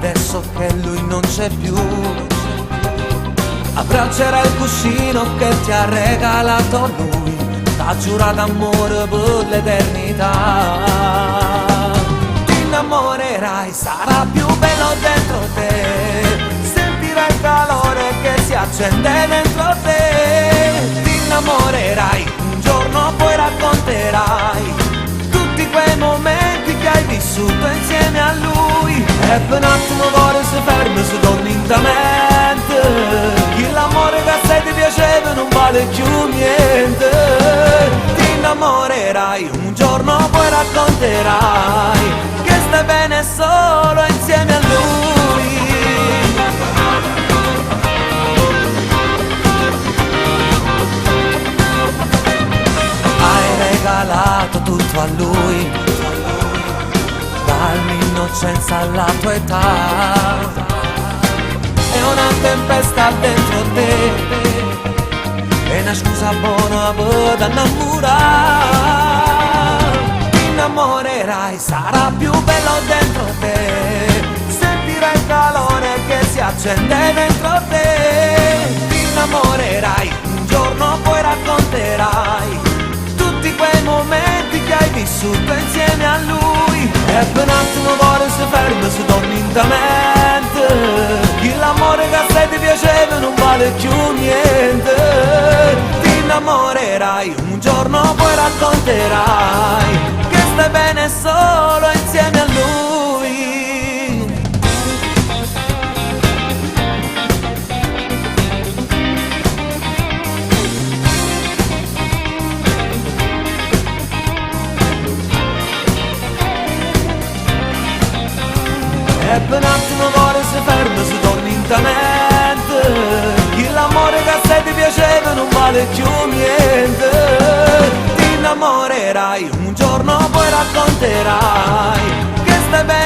adesso che lui non c'è più. Abbraccerai il cuscino che ti ha regalato lui, t'ha giurato amore per l'eternità. Ti innamorerai, sarà più bello dentro te, sentirai il calore che si accende dentro te. Ti innamorerai, un giorno poi racconterai tutti quei momenti che hai vissuto insieme a lui. E per un attimo cuore si ferma, si torna in mente, l'amore che a te ti piaceva non vale più niente. Ti innamorerai, un giorno poi racconterai che stai bene solo insieme a lui. Hai regalato tutto a lui, dall'innocenza alla tua età. È una tempesta dentro te e una scusa buona per innamorare. Ti innamorerai, sarà più bello dentro te, sentirai il calore che si accende dentro te. Ti innamorerai, un giorno poi racconterai tutti quei momenti che hai vissuto insieme a lui. E per un attimo cuore si ferma, si torna in mente, l'amore che a te ti piaceva non vale più niente. Ti innamorerai, un giorno poi racconterai che stai bene solo insieme a lui. E per un attimo cuore si ferma, si torna in mente, l'amore che a te ti piaceva non vale più niente. Ti innamorerai, un giorno poi racconterai che stai bene